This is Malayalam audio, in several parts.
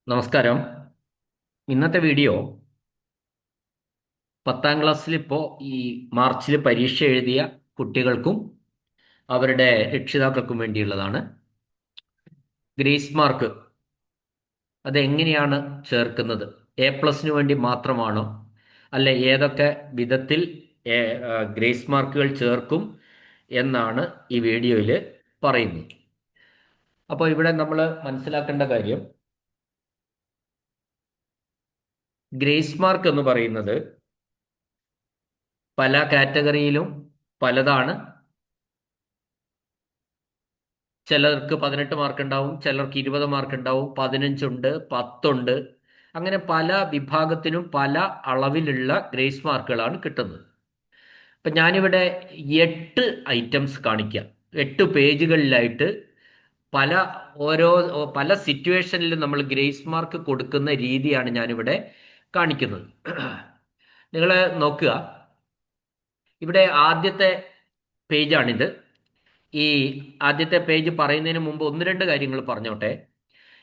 നമസ്കാരം. ഇന്നത്തെ വീഡിയോ 10ാം ക്ലാസ്സിൽ ഇപ്പോൾ ഈ മാർച്ചിൽ പരീക്ഷ എഴുതിയ കുട്ടികൾക്കും അവരുടെ രക്ഷിതാക്കൾക്കും വേണ്ടിയുള്ളതാണ്. ഗ്രേസ് മാർക്ക് അതെങ്ങനെയാണ് ചേർക്കുന്നത്? A+ന് വേണ്ടി മാത്രമാണോ, അല്ല ഏതൊക്കെ വിധത്തിൽ ഗ്രേസ് മാർക്കുകൾ ചേർക്കും എന്നാണ് ഈ വീഡിയോയിൽ പറയുന്നത്. അപ്പോൾ ഇവിടെ നമ്മൾ മനസ്സിലാക്കേണ്ട കാര്യം, ഗ്രേസ് മാർക്ക് എന്ന് പറയുന്നത് പല കാറ്റഗറിയിലും പലതാണ്. ചിലർക്ക് 18 മാർക്ക് ഉണ്ടാവും, ചിലർക്ക് 20 മാർക്ക് ഉണ്ടാവും, 15 ഉണ്ട്, 10 ഉണ്ട്. അങ്ങനെ പല വിഭാഗത്തിനും പല അളവിലുള്ള ഗ്രേസ് മാർക്കുകളാണ് കിട്ടുന്നത്. ഇപ്പം ഞാനിവിടെ 8 ഐറ്റംസ് കാണിക്കാം. 8 പേജുകളിലായിട്ട് പല ഓരോ പല സിറ്റുവേഷനിൽ നമ്മൾ ഗ്രേസ് മാർക്ക് കൊടുക്കുന്ന രീതിയാണ് ഞാനിവിടെ കാണിക്കുന്നത്. നിങ്ങൾ നോക്കുക, ഇവിടെ ആദ്യത്തെ പേജാണിത്. ഈ ആദ്യത്തെ പേജ് പറയുന്നതിന് മുമ്പ് ഒന്ന് രണ്ട് കാര്യങ്ങൾ പറഞ്ഞോട്ടെ.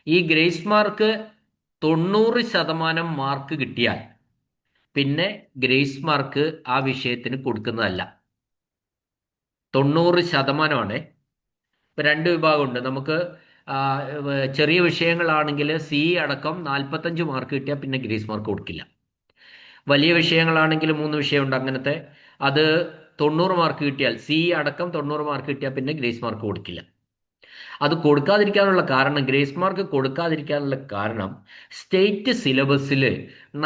ഈ ഗ്രേസ് മാർക്ക് 90% മാർക്ക് കിട്ടിയാൽ പിന്നെ ഗ്രേസ് മാർക്ക് ആ വിഷയത്തിന് കൊടുക്കുന്നതല്ല. 90%. ഇപ്പം രണ്ട് വിഭാഗമുണ്ട് നമുക്ക്. ആ, ചെറിയ വിഷയങ്ങളാണെങ്കിൽ സി അടക്കം 45 മാർക്ക് കിട്ടിയാൽ പിന്നെ ഗ്രേസ് മാർക്ക് കൊടുക്കില്ല. വലിയ വിഷയങ്ങളാണെങ്കിൽ 3 വിഷയമുണ്ട് അങ്ങനത്തെ, അത് 90 മാർക്ക് കിട്ടിയാൽ, സി അടക്കം 90 മാർക്ക് കിട്ടിയാൽ പിന്നെ ഗ്രേസ് മാർക്ക് കൊടുക്കില്ല. അത് കൊടുക്കാതിരിക്കാനുള്ള കാരണം, ഗ്രേസ് മാർക്ക് കൊടുക്കാതിരിക്കാനുള്ള കാരണം, സ്റ്റേറ്റ് സിലബസിൽ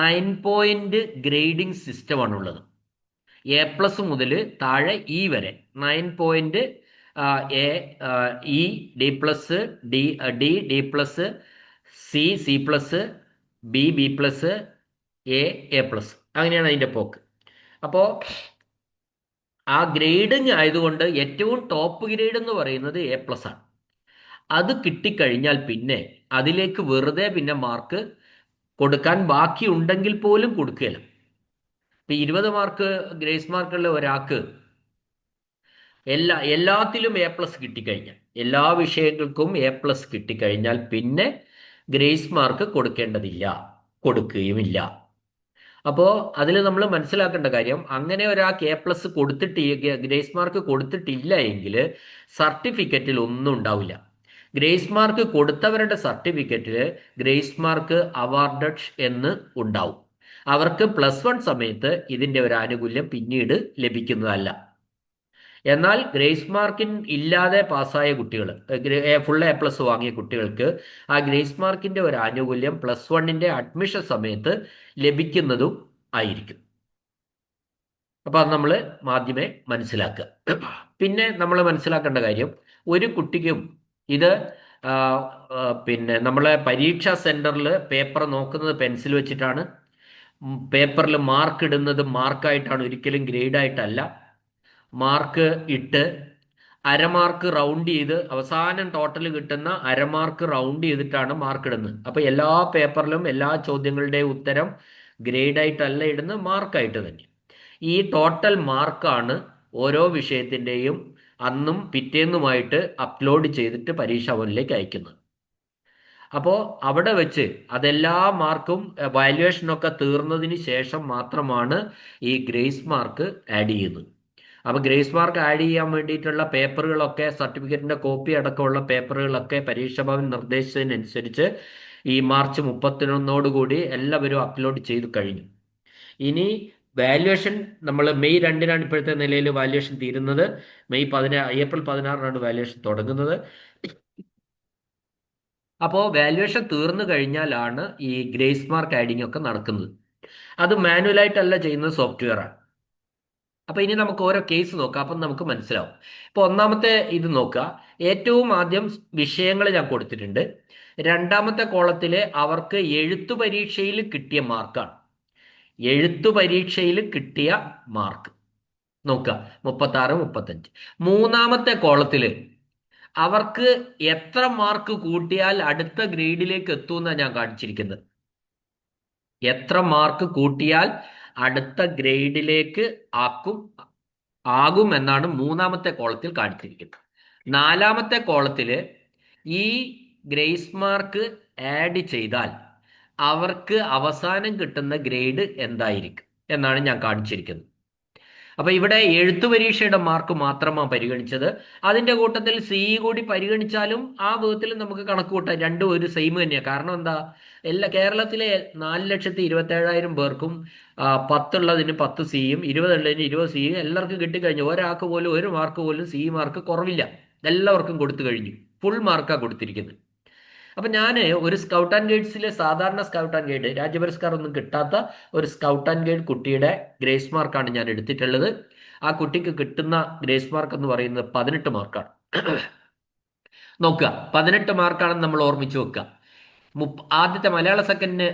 9 പോയിന്റ് ഗ്രേഡിംഗ് സിസ്റ്റമാണുള്ളത്. A+ മുതൽ താഴെ ഇ വരെ 9 point. A, E, D+, D, D+, C+, B+, A+. അങ്ങനെയാണ് അതിൻ്റെ പോക്ക്. അപ്പോൾ ആ ഗ്രേഡിങ് ആയതുകൊണ്ട് ഏറ്റവും ടോപ്പ് ഗ്രേഡ് എന്ന് പറയുന്നത് A+ ആണ്. അത് കിട്ടിക്കഴിഞ്ഞാൽ പിന്നെ അതിലേക്ക് വെറുതെ പിന്നെ മാർക്ക് കൊടുക്കാൻ ബാക്കി ഉണ്ടെങ്കിൽ പോലും കൊടുക്കുകയില്ല. ഇപ്പം 20 മാർക്ക് ഗ്രേസ് മാർക്കുള്ള ഒരാൾക്ക് എല്ലാത്തിലും A+ കിട്ടിക്കഴിഞ്ഞാൽ, എല്ലാ വിഷയങ്ങൾക്കും A+ കിട്ടിക്കഴിഞ്ഞാൽ പിന്നെ ഗ്രേസ് മാർക്ക് കൊടുക്കേണ്ടതില്ല, കൊടുക്കുകയുമില്ല. അപ്പോൾ അതിൽ നമ്മൾ മനസ്സിലാക്കേണ്ട കാര്യം, അങ്ങനെ ഒരാൾക്ക് A+ കൊടുത്തിട്ട് ഗ്രേസ് മാർക്ക് കൊടുത്തിട്ടില്ല എങ്കിൽ സർട്ടിഫിക്കറ്റിൽ ഒന്നും ഉണ്ടാവില്ല. ഗ്രേസ് മാർക്ക് കൊടുത്തവരുടെ സർട്ടിഫിക്കറ്റിൽ ഗ്രേസ് മാർക്ക് അവാർഡഡ് എന്ന് ഉണ്ടാവും. അവർക്ക് +1 സമയത്ത് ഇതിൻ്റെ ഒരു ആനുകൂല്യം പിന്നീട് ലഭിക്കുന്നതല്ല. എന്നാൽ ഗ്രേസ് മാർക്കിൻ ഇല്ലാതെ പാസ്സായ കുട്ടികൾ, ഫുൾ A+ വാങ്ങിയ കുട്ടികൾക്ക് ആ ഗ്രേസ് മാർക്കിൻ്റെ ഒരു ആനുകൂല്യം +1ൻ്റെ അഡ്മിഷൻ സമയത്ത് ലഭിക്കുന്നതും ആയിരിക്കും. അപ്പോൾ അത് നമ്മൾ ആദ്യമേ മനസ്സിലാക്കുക. പിന്നെ നമ്മൾ മനസ്സിലാക്കേണ്ട കാര്യം, ഒരു കുട്ടിക്കും ഇത് ആ, പിന്നെ നമ്മളെ പരീക്ഷാ സെൻറ്ററിൽ പേപ്പർ നോക്കുന്നത് പെൻസിൽ വെച്ചിട്ടാണ്. പേപ്പറിൽ മാർക്ക് ഇടുന്നത് മാർക്കായിട്ടാണ്, ഒരിക്കലും ഗ്രേഡായിട്ടല്ല. മാർക്ക് ഇട്ട് അരമാർക്ക് റൗണ്ട് ചെയ്ത് അവസാനം ടോട്ടൽ കിട്ടുന്ന അരമാർക്ക് റൗണ്ട് ചെയ്തിട്ടാണ് മാർക്ക് ഇടുന്നത്. അപ്പോൾ എല്ലാ പേപ്പറിലും എല്ലാ ചോദ്യങ്ങളുടെയും ഉത്തരം ഗ്രേഡായിട്ടല്ല ഇടുന്നത്, മാർക്കായിട്ട് തന്നെ. ഈ ടോട്ടൽ മാർക്കാണ് ഓരോ വിഷയത്തിൻ്റെയും അന്നും പിറ്റേന്നുമായിട്ട് അപ്ലോഡ് ചെയ്തിട്ട് പരീക്ഷാ ഭവനിലേക്ക് അയക്കുന്നത്. അപ്പോൾ അവിടെ വെച്ച് അതെല്ലാ മാർക്കും വാല്യുവേഷനൊക്കെ തീർന്നതിന് ശേഷം മാത്രമാണ് ഈ ഗ്രേസ് മാർക്ക് ആഡ് ചെയ്യുന്നത്. അപ്പോൾ ഗ്രേസ് മാർക്ക് ആഡ് ചെയ്യാൻ വേണ്ടിയിട്ടുള്ള പേപ്പറുകളൊക്കെ, സർട്ടിഫിക്കറ്റിൻ്റെ കോപ്പി അടക്കമുള്ള പേപ്പറുകളൊക്കെ പരീക്ഷാ ഭവൻ നിർദ്ദേശിച്ചതിനനുസരിച്ച് ഈ മാർച്ച് 31 എല്ലാവരും അപ്ലോഡ് ചെയ്ത് കഴിഞ്ഞു. ഇനി വാല്യുവേഷൻ നമ്മൾ മെയ് 2-നാണ് ഇപ്പോഴത്തെ നിലയിൽ വാല്യുവേഷൻ തീരുന്നത്. ഏപ്രിൽ 16-നാണ് വാല്യുവേഷൻ തുടങ്ങുന്നത്. അപ്പോൾ വാല്യുവേഷൻ തീർന്നു കഴിഞ്ഞാലാണ് ഈ ഗ്രേസ് മാർക്ക് ആഡിങ് ഒക്കെ നടക്കുന്നത്. അത് മാനുവലായിട്ടല്ല ചെയ്യുന്നത്, സോഫ്റ്റ്വെയർ ആണ്. അപ്പോൾ ഇനി നമുക്ക് ഓരോ കേസ് നോക്കാം, അപ്പം നമുക്ക് മനസ്സിലാവും. ഇപ്പോൾ ഒന്നാമത്തെ ഇത് നോക്കുക. ഏറ്റവും ആദ്യം വിഷയങ്ങൾ ഞാൻ കൊടുത്തിട്ടുണ്ട്. രണ്ടാമത്തെ കോളത്തിൽ അവർക്ക് എഴുത്തു പരീക്ഷയിൽ കിട്ടിയ മാർക്കാണ്. എഴുത്തു പരീക്ഷയിൽ കിട്ടിയ മാർക്ക് നോക്കുക, 36, 35. മൂന്നാമത്തെ കോളത്തിൽ അവർക്ക് എത്ര മാർക്ക് കൂട്ടിയാൽ അടുത്ത ഗ്രേഡിലേക്ക് എത്തുമെന്നാണ് ഞാൻ കാണിച്ചിരിക്കുന്നത്. എത്ര മാർക്ക് കൂട്ടിയാൽ അടുത്ത ഗ്രേഡിലേക്ക് ആകും എന്നാണ് മൂന്നാമത്തെ കോളത്തിൽ കാണിച്ചിരിക്കുന്നത്. നാലാമത്തെ കോളത്തിൽ ഈ ഗ്രേസ് മാർക്ക് ആഡ് ചെയ്താൽ അവർക്ക് അവസാനം കിട്ടുന്ന ഗ്രേഡ് എന്തായിരിക്കും എന്നാണ് ഞാൻ കാണിച്ചിരിക്കുന്നത്. അപ്പൊ ഇവിടെ എഴുത്തു പരീക്ഷയുടെ മാർക്ക് മാത്രമാണ് പരിഗണിച്ചത്. അതിന്റെ കൂട്ടത്തിൽ സി കൂടി പരിഗണിച്ചാലും ആ വിധത്തിൽ നമുക്ക് കണക്ക് കൂട്ടാം. രണ്ടും ഒരു സെയിം തന്നെയാണ്. കാരണം എന്താ, കേരളത്തിലെ 4,27,000 പേർക്കും 10 ഉള്ളതിന് 10 സിയും 20 ഉള്ളതിന് 20 സിയും എല്ലാവർക്കും കിട്ടിക്കഴിഞ്ഞു. ഒരാൾക്ക് പോലും ഒരു മാർക്ക് പോലും സി മാർക്ക് കുറവില്ല. എല്ലാവർക്കും കൊടുത്തു കഴിഞ്ഞു. ഫുൾ മാർക്കാണ് കൊടുത്തിരിക്കുന്നത്. അപ്പൊ ഞാൻ ഒരു സ്കൗട്ട് ആൻഡ് ഗൈഡ്സിലെ സാധാരണ സ്കൗട്ട് ആൻഡ് ഗൈഡ് രാജ്യപുരസ്കാരം ഒന്നും കിട്ടാത്ത ഒരു സ്കൗട്ട് ആൻഡ് ഗൈഡ് കുട്ടിയുടെ ഗ്രേസ് മാർക്കാണ് ഞാൻ എടുത്തിട്ടുള്ളത്. ആ കുട്ടിക്ക് കിട്ടുന്ന ഗ്രേസ് മാർക്ക് എന്ന് പറയുന്നത് 18 മാർക്കാണ്. നോക്കുക, 18 മാർക്കാണെന്ന് നമ്മൾ ഓർമ്മിച്ച് വെക്കുക. ആദ്യത്തെ മലയാള സെക്കൻഡിന്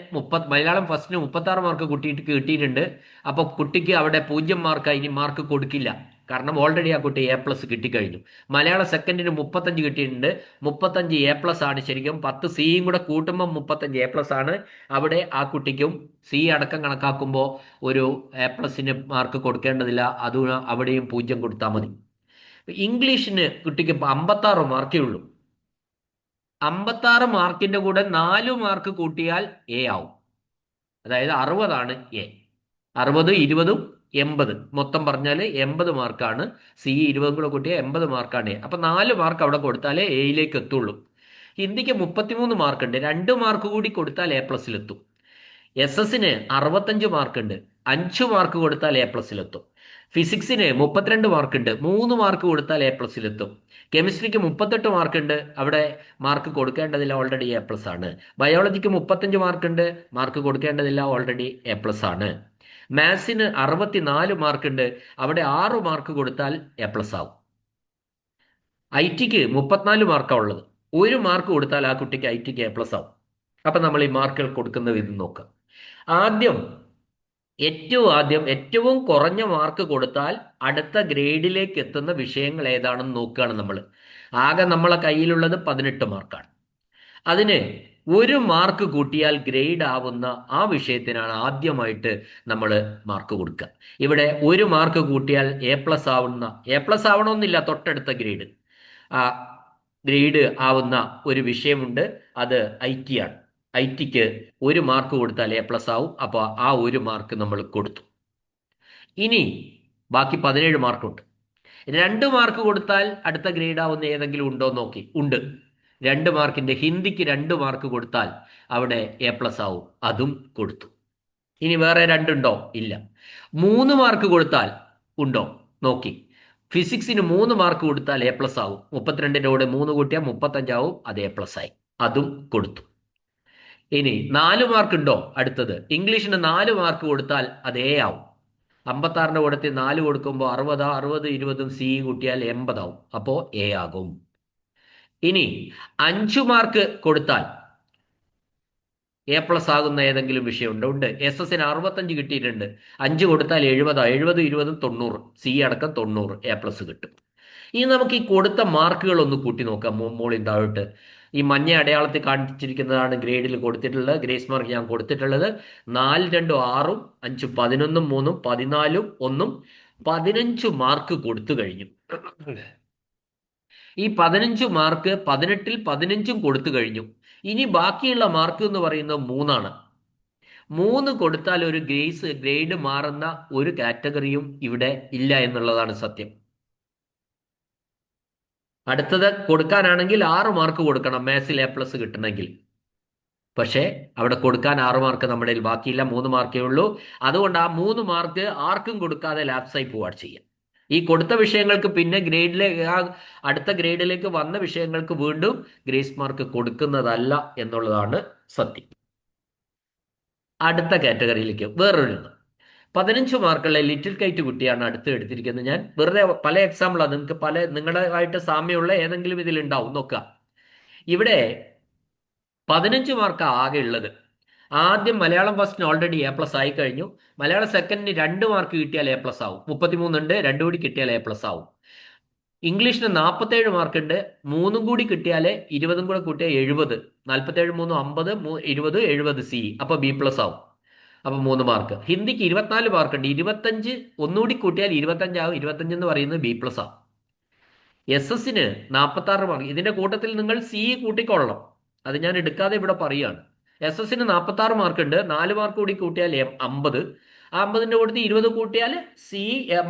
മലയാളം ഫസ്റ്റിന് 36 മാർക്ക് കുട്ടിക്ക് കിട്ടിയിട്ടുണ്ട്. അപ്പൊ കുട്ടിക്ക് അവിടെ 0 മാർക്ക് ഇനി മാർക്ക് കൊടുക്കില്ല. കാരണം ഓൾറെഡി ആ കുട്ടി A+ കിട്ടിക്കഴിഞ്ഞു. മലയാള സെക്കൻഡിന് 35 കിട്ടിയിട്ടുണ്ട്. 35 A+ ആണ്. ശരിക്കും 10 സിയും കൂടെ കൂട്ടുമ്പോൾ 35 A+ ആണ്. അവിടെ ആ കുട്ടിക്കും സി അടക്കം കണക്കാക്കുമ്പോൾ ഒരു A+ന് മാർക്ക് കൊടുക്കേണ്ടതില്ല. അത് അവിടെയും 0 കൊടുത്താൽ മതി. ഇംഗ്ലീഷിന് കുട്ടിക്ക് 56 മാർക്കേ ഉള്ളൂ. 56 മാർക്കിന്റെ കൂടെ 4 മാർക്ക് കൂട്ടിയാൽ എ ആവും. അതായത് 60 എ. 60, 20, 80 മൊത്തം പറഞ്ഞാൽ 80 മാർക്കാണ്. സി 20 കൂടെ കൂട്ടിയാൽ 80 മാർക്കാണ് എ. അപ്പൊ 4 മാർക്ക് അവിടെ കൊടുത്താലേ എയിലേക്ക് എത്തുള്ളൂ. ഹിന്ദിക്ക് 33 മാർക്കുണ്ട്. 2 മാർക്ക് കൂടി കൊടുത്താൽ A+ലെത്തും. SS-ന് 65 മാർക്കുണ്ട്. 5 മാർക്ക് കൊടുത്താൽ A+ലെത്തും. ഫിസിക്സിന് 32 മാർക്കുണ്ട്. 3 മാർക്ക് കൊടുത്താൽ A+ലെത്തും. കെമിസ്ട്രിക്ക് 38 മാർക്കുണ്ട്. അവിടെ മാർക്ക് കൊടുക്കേണ്ടതില്ല, ഓൾറെഡി A+ ആണ്. ബയോളജിക്ക് 35 മാർക്കുണ്ട്. മാർക്ക് കൊടുക്കേണ്ടതില്ല, ഓൾറെഡി A+ ആണ്. മാത്സിന് 64 മാർക്കുണ്ട്. അവിടെ 6 മാർക്ക് കൊടുത്താൽ A+ ആവും. IT-ക്ക് 34 മാർക്കാണ് ഉള്ളത്. 1 മാർക്ക് കൊടുത്താൽ ആ കുട്ടിക്ക് IT-ക്ക് A+ ആവും. അപ്പൊ നമ്മൾ ഈ മാർക്കുകൾ കൊടുക്കുന്ന വിധം നോക്കാം. ഏറ്റവും ആദ്യം ഏറ്റവും കുറഞ്ഞ മാർക്ക് കൊടുത്താൽ അടുത്ത ഗ്രേഡിലേക്ക് എത്തുന്ന വിഷയങ്ങൾ ഏതാണെന്ന് നോക്കുകയാണ് നമ്മൾ. ആകെ നമ്മളെ കയ്യിലുള്ളത് 18 മാർക്കാണ്. അതിന് 1 മാർക്ക് കൂട്ടിയാൽ ഗ്രേഡ് ആവുന്ന ആ വിഷയത്തിനാണ് ആദ്യമായിട്ട് നമ്മൾ മാർക്ക് കൊടുക്കുക. ഇവിടെ 1 മാർക്ക് കൂട്ടിയാൽ A+ ആവുന്ന, A+ ആവണമെന്നില്ല, തൊട്ടടുത്ത ഗ്രേഡ് ആവുന്ന ഒരു വിഷയമുണ്ട്. അത് IT ആണ്. IT-ക്ക് 1 മാർക്ക് കൊടുത്താൽ A+ ആവും. അപ്പോൾ ആ 1 മാർക്ക് നമ്മൾ കൊടുത്തു. ഇനി ബാക്കി 17 മാർക്കുണ്ട്. 2 മാർക്ക് കൊടുത്താൽ അടുത്ത ഗ്രേഡ് ആവുന്ന ഏതെങ്കിലും ഉണ്ടോ നോക്കി. ഉണ്ട്. 2 മാർക്കിന്റെ ഹിന്ദിക്ക് 2 മാർക്ക് കൊടുത്താൽ അവിടെ A+ ആവും. അതും കൊടുത്തു. ഇനി വേറെ 2 ഉണ്ടോ? ഇല്ല. 3 മാർക്ക് കൊടുത്താൽ ഉണ്ടോ നോക്കി. ഫിസിക്സിന് 3 മാർക്ക് കൊടുത്താൽ A+ ആവും. 32ന്റെ കൂടെ 3 കൂട്ടിയാൽ 35 ആവും. അത് A+ ആയി. അതും കൊടുത്തു. ഇനി 4 മാർക്ക് ഉണ്ടോ? അടുത്തത് ഇംഗ്ലീഷിന് 4 മാർക്ക് കൊടുത്താൽ അത് എ ആവും. 56ന്റെ കൂടത്തിൽ 4 കൊടുക്കുമ്പോൾ 60, 60, 20 സി കൂട്ടിയാൽ 80 ആവും. അപ്പോ എ ആകും. ഇനി 5 മാർക്ക് കൊടുത്താൽ A+ ആകുന്ന ഏതെങ്കിലും വിഷയമുണ്ടോ? ഉണ്ട്. SS-ന് 65 കിട്ടിയിട്ടുണ്ട്. 5 കൊടുത്താൽ 70, 70, 20, 90, സി അടക്കം 90 A+ കിട്ടും. ഇനി നമുക്ക് ഈ കൊടുത്ത മാർക്കുകൾ ഒന്ന് കൂട്ടി നോക്കാം. മോളിൽ താഴോട്ട് ഈ മഞ്ഞ അടയാളത്തിൽ കാണിച്ചിരിക്കുന്നതാണ് ഗ്രേഡിൽ കൊടുത്തിട്ടുള്ളത്. ഗ്രേസ് മാർക്ക് ഞാൻ കൊടുത്തിട്ടുള്ളത് 4, 2, 6, 5, 11, 3, 14, 1, 15 മാർക്ക് കൊടുത്തു കഴിഞ്ഞു. ഈ 15 മാർക്ക് 18-ൽ 15ഉം കൊടുത്തു കഴിഞ്ഞു. ഇനി ബാക്കിയുള്ള മാർക്ക് എന്ന് പറയുന്നത് 3ആണ്. 3 കൊടുത്താൽ ഒരു ഗ്രേഡ് മാറുന്ന ഒരു കാറ്റഗറിയും ഇവിടെ ഇല്ല എന്നുള്ളതാണ് സത്യം. അടുത്തത് കൊടുക്കാനാണെങ്കിൽ 6 മാർക്ക് കൊടുക്കണം മാത്സിൽ A+ കിട്ടണമെങ്കിൽ. പക്ഷേ അവിടെ കൊടുക്കാൻ 6 മാർക്ക് നമ്മുടെ കയ്യിൽ ബാക്കിയില്ല. 3 മാർക്കേ ഉള്ളൂ. അതുകൊണ്ട് ആ 3 മാർക്ക് ആർക്കും കൊടുക്കാതെ ലാപ്സായി പോവാണ് ചെയ്യാം. ഈ കൊടുത്ത വിഷയങ്ങൾക്ക് പിന്നെ അടുത്ത ഗ്രേഡിലേക്ക് വന്ന വിഷയങ്ങൾക്ക് വീണ്ടും ഗ്രേസ് മാർക്ക് കൊടുക്കുന്നതല്ല എന്നുള്ളതാണ് സത്യം. അടുത്ത കാറ്റഗറിയിലേക്ക് വേറൊരു 15 മാർക്കുള്ള ലിറ്റിൽ കൈറ്റ് കുട്ടിയാണ് അടുത്ത് എടുത്തിരിക്കുന്നത്. ഞാൻ വെറുതെ പല എക്സാമ്പിളാണ്, നിങ്ങൾക്ക് നിങ്ങളുടെയായിട്ട് സാമ്യമുള്ള ഏതെങ്കിലും ഇതിലുണ്ടാവും നോക്കുക. ഇവിടെ 15 മാർക്ക് ആകെ ഉള്ളത്. ആദ്യം മലയാളം ഫസ്റ്റിന് ഓൾറെഡി A+ ആയി കഴിഞ്ഞു. മലയാളം സെക്കൻഡിന് 2 മാർക്ക് കിട്ടിയാൽ A+ ആവും. 33 ഉണ്ട്. 2 കൂടി കിട്ടിയാൽ A+ ആവും. ഇംഗ്ലീഷിന് 47 മാർക്ക് ഉണ്ട്. 3 കൂടി കിട്ടിയാൽ 20 കൂടെ കൂട്ടിയാൽ 70. 47, 3, 50, 20, 70 സി. അപ്പൊ B+ ആവും. അപ്പൊ 3 മാർക്ക്. ഹിന്ദിക്ക് 24 മാർക്ക് ഉണ്ട്. 25 ഒന്നുകൂടി കൂട്ടിയാൽ 25 ആവും. 25 എന്ന് പറയുന്നത് B+ ആവും. SS-ന് 46 മാർക്ക്. ഇതിന്റെ കൂട്ടത്തിൽ നിങ്ങൾ സി കൂട്ടിക്കൊള്ളണം. അത് ഞാൻ എടുക്കാതെ ഇവിടെ പറയുകയാണ്. SS-ന് 46 മാർക്ക് ഉണ്ട്, 4 മാർക്ക് കൂടി കൂട്ടിയാൽ 50. ആ 50ന്റെ കൂട്ടത്തിൽ 20 കൂട്ടിയാൽ സി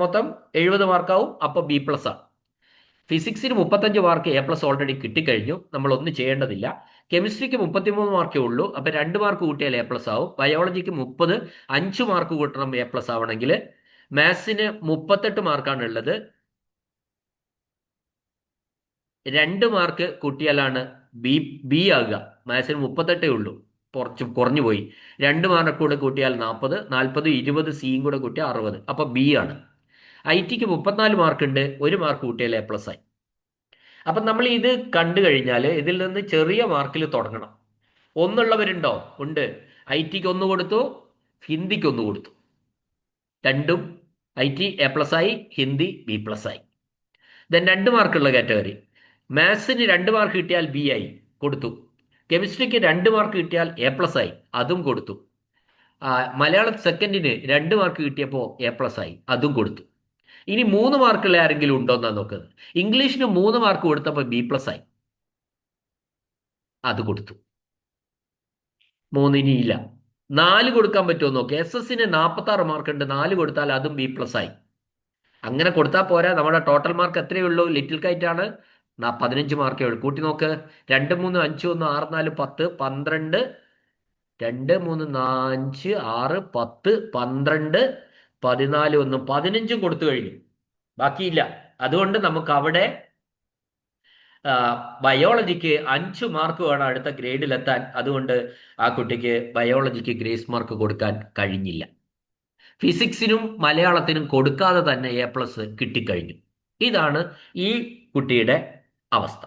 മൊത്തം 70 മാർക്കാവും. അപ്പോൾ B+ ആണ്. ഫിസിക്സിന് 35 മാർക്ക് A+ ഓൾറെഡി കിട്ടിക്കഴിഞ്ഞു, നമ്മൾ ഒന്നും ചെയ്യേണ്ടതില്ല. കെമിസ്ട്രിക്ക് 33 മാർക്കേ ഉള്ളൂ, അപ്പൊ 2 മാർക്ക് കൂട്ടിയാൽ A+ ആവും. ബയോളജിക്ക് 30, 5 മാർക്ക് കൂട്ടണം A+ ആവണമെങ്കിൽ. മാത്സിന് 38 മാർക്കാണ് ഉള്ളത്, 2 മാർക്ക് കൂട്ടിയാലാണ് ബി ബി ആകുക. മാത്സിന് 38 ഉള്ളൂ, കുറഞ്ഞു പോയി. 2 മാർക്ക് കൂടെ കൂട്ടിയാൽ 40, 40 20 സിയും കൂടെ കൂട്ടിയാൽ 60, അപ്പൊ ബി ആണ്. IT-ക്ക് 34 മാർക്ക് ഉണ്ട്, 1 മാർക്ക് കൂട്ടിയാൽ A+ ആയി. അപ്പം നമ്മൾ ഇത് കണ്ടു കഴിഞ്ഞാൽ ഇതിൽ നിന്ന് ചെറിയ മാർക്കിൽ തുടങ്ങണം. ഒന്നുള്ളവരുണ്ടോ? ഉണ്ട്. IT-ക്ക് 1 കൊടുത്തു, ഹിന്ദിക്ക് 1 കൊടുത്തു. രണ്ടും IT A+ ആയി, ഹിന്ദി B+ ആയി. ദെൻ 2 മാർക്കുള്ള കാറ്റഗറി. മാത്സിന് 2 മാർക്ക് കിട്ടിയാൽ B ആയി, കൊടുത്തു. കെമിസ്ട്രിക്ക് 2 മാർക്ക് കിട്ടിയാൽ A+ ആയി, അതും കൊടുത്തു. മലയാളം സെക്കൻഡിന് 2 മാർക്ക് കിട്ടിയപ്പോൾ A+ ആയി, അതും കൊടുത്തു. ഇനി 3 മാർക്കുള്ള ആരെങ്കിലും ഉണ്ടോ എന്നാണ് നോക്കുന്നത്. ഇംഗ്ലീഷിന് 3 മാർക്ക് കൊടുത്തപ്പോൾ B+ ആയി, അത് കൊടുത്തു. 3 ഇനിയില്ല. 4 കൊടുക്കാൻ പറ്റുമോ നോക്കുക. SS-ന് 46 മാർക്ക് ഉണ്ട്, 4 കൊടുത്താൽ അതും B+ ആയി. അങ്ങനെ കൊടുത്താൽ പോരാ, നമ്മുടെ ടോട്ടൽ മാർക്ക് എത്രയേ ഉള്ളൂ? ലിറ്റിൽ കൈറ്റ് ആണ്, 15 മാർക്കേ ഉള്ളൂ. കൂട്ടി നോക്ക്. 2 3 5 1 6 4 10 12, 2 3 5 6 10 12 14 1 15 കൊടുത്തു കഴിഞ്ഞു, ബാക്കിയില്ല. അതുകൊണ്ട് നമുക്ക് അവിടെ ബയോളജിക്ക് 5 മാർക്ക് വേണം അടുത്ത ഗ്രേഡിലെത്താൻ. അതുകൊണ്ട് ആ കുട്ടിക്ക് ബയോളജിക്ക് ഗ്രേസ് മാർക്ക് കൊടുക്കാൻ കഴിഞ്ഞില്ല. ഫിസിക്സിനും മലയാളത്തിനും കൊടുക്കാതെ തന്നെ A+ കിട്ടിക്കഴിഞ്ഞു. ഇതാണ് ഈ കുട്ടിയുടെ അവസ്ഥ.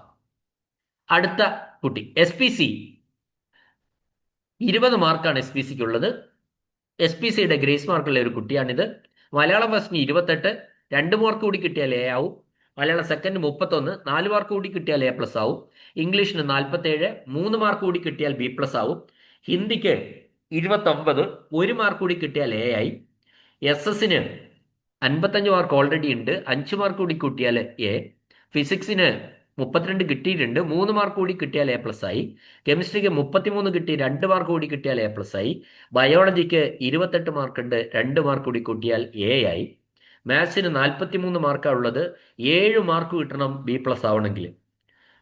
അടുത്ത കുട്ടി SPC 20 മാർക്കാണ് SPCക്ക് ഉള്ളത്. SPCയുടെ ഗ്രേസ് മാർക്കുള്ള ഒരു കുട്ടിയാണിത്. മലയാളം ഫസ്റ്റിന് 28, 2 മാർക്ക് കൂടി കിട്ടിയാൽ A ആവും. മലയാളം സെക്കൻഡ് 31, 4 മാർക്ക് കൂടി കിട്ടിയാൽ A+ ആവും. ഇംഗ്ലീഷിന് 47, 3 മാർക്ക് കൂടി കിട്ടിയാൽ B+ ആവും. ഹിന്ദിക്ക് 29, 1 മാർക്ക് കൂടി കിട്ടിയാൽ A ആയി. SS-ന് 55 മാർക്ക് ഓൾറെഡി ഉണ്ട്, 5 മാർക്ക് കൂടി കിട്ടിയാൽ A. ഫിസിക്സിന് 32 കിട്ടിയിട്ടുണ്ട്, 3 മാർക്ക് കൂടി കിട്ടിയാൽ A+ ആയി. കെമിസ്ട്രിക്ക് 33 കിട്ടി, 2 മാർക്ക് കൂടി കിട്ടിയാൽ A+ ആയി. ബയോളജിക്ക് 28 മാർക്ക് ഉണ്ട്, 2 മാർക്ക് കൂടി കൂട്ടിയാൽ A ആയി. മാത്സിന് 43 മാർക്കാണ് ഉള്ളത്, 7 മാർക്ക് കിട്ടണം B+ ആവണമെങ്കിൽ.